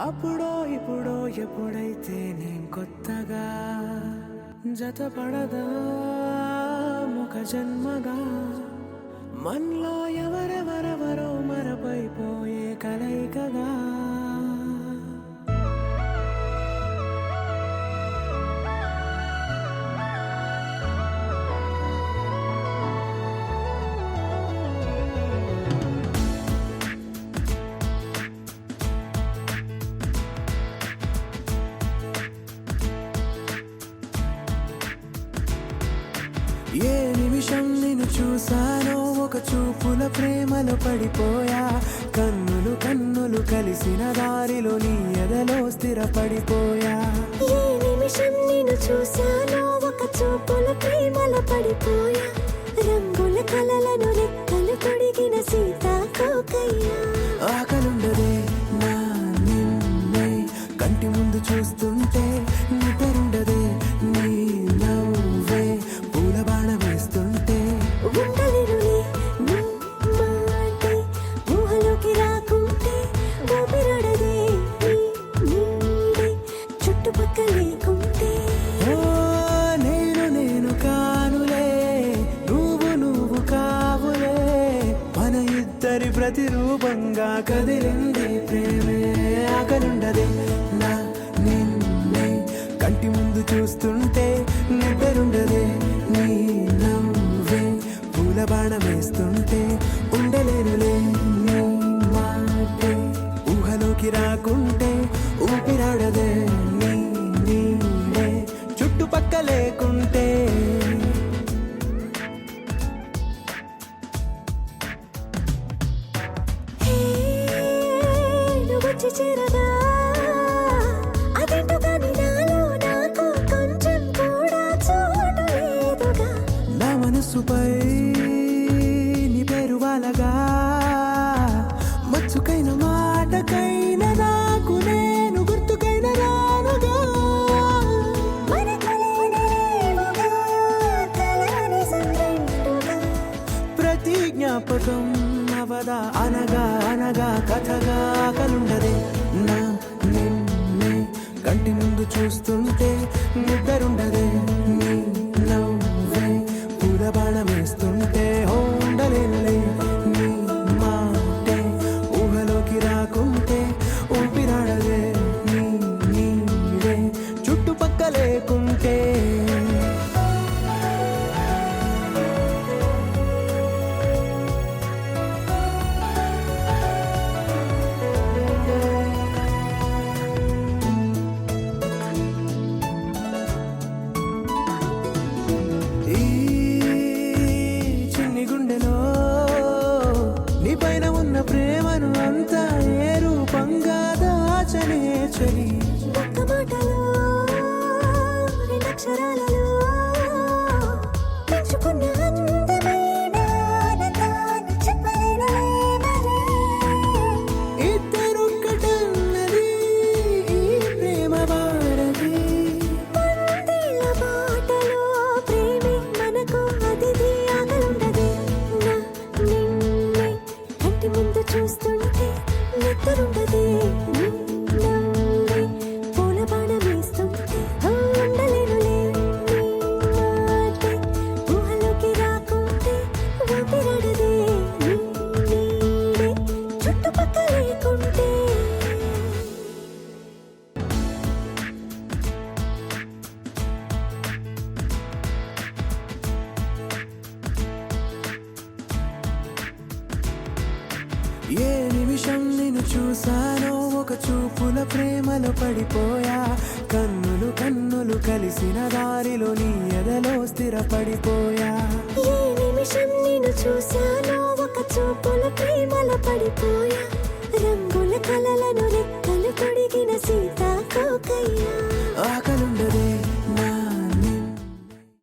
అప్పుడో ఇప్పుడో ఎప్పుడైతే నేను కొత్తగా జతపడదా ముఖ జన్మగా మనలో ఎవరెవరెవరో మరపైపోయే కలయికగా ఏ నిమిషం నిన్ను చూసానో ఒక చూపుల ప్రేమలో పడిపోయా కన్నులు కన్నులు కలిసిన దారిలో నీ ఎదలో స్థిరపడిపోయా ఏ నిమిషం నిన్ను చూసానో ఒక చూపుల ప్రేమలో పడిపోయా రంగుల కలలను రెక్కలు తొడిగిన సీతాకోకయ్యా ఆకలుండదే నా నిన్నే కంటి ముందు చూస్తుంటే నిద్రుండదే నీ నవ్వే పూల బాణ వేస్తుంటే ఉండలేనులే నీ మాటే ఊహలోకి రాకుంటే ఊపిరాడదే నీ నీడే చుట్టుపక్కల లేకుంటే ఓ నేను కానులే నువ్వు కావులే మన ఇద్దరి ప్రతిరూపంగా కదిలింది ప్రేమే ఆకలుండదే నా నిన్నే కంటి ముందు చూస్తుంటే నిద్రుండదే నీ నవ్వే పూల బాణ వేస్తుంటే ఉండలేనులే నీ మాటే ఊహలోకి రాకుంటే ఊపిరాడదే నీ నీడే చుట్టుపక్క లేకుంటే హే నువ్వు వచ్చి చేరగా అదేంటో కానీ నాలో నాకు కొంచెం కూడా చోటు లేదుగా నా మనసుపై నీ పేరు వాలగా మచ్చుకైన మాటకైన నాకు నేను గుర్తుకైన రానుగా మన కలనేవుగా కలని సంగంటుగా ప్రతి జ్ఞాపకం అవదా అనగా అనగా కథగా కలుండదే నా నిన్నే కంటి ముందు చూస్తుంటే నిద్రుండదే నీ నవ్వే పూల బాణ వేస్తుంటే ఉండలేనులే నీ మాటే ఊహలోకి రాకుంటే ఊపిరాడదే నీ నీడే చుట్టుపక్క లేకుంటే ఈ చిన్ని గుండెలో నీ పైన ఉన్న ప్రేమను అంతా ఏ రూపంగా దాచనే చలి ఒక్క మాటలో రెండక్షరాలలో పెంచుకున్న అందమైన ఆనందాన్ని చెప్పలేనులే మరి. ఇద్దరొక్కటన్నది ఈ ప్రేమ భారతి వందేళ్ల బాటలో ప్రేమే మనకు అతిథి ఆగలుండదే నా నిన్నే కంటి ముందు చూస్తుంటే నిద్రుండదే నీ నవ్వే పూల బాణ వేస్తుంటే ఉండలేనులే నీ మాటే ఊహలోకి రాకుంటే ఊపిరాడదే నీ నీడే చుట్టుపక్కల లేకుంటే ఏ నిమిషం నిన్ను చూసానో ఒక చూపుల ప్రేమలో పడిపోయా కన్నులు కన్నులు కలిసిన దారిలో నీ ఎదలో స్థిరపడిపోయా ఏ నిమిషం నిన్ను చూసానో ఒక చూపుల ప్రేమలో పడిపోయా రంగుల కలలను రెక్కలు తొడిగిన సీతాకోకయ్యా ఆకలుండదే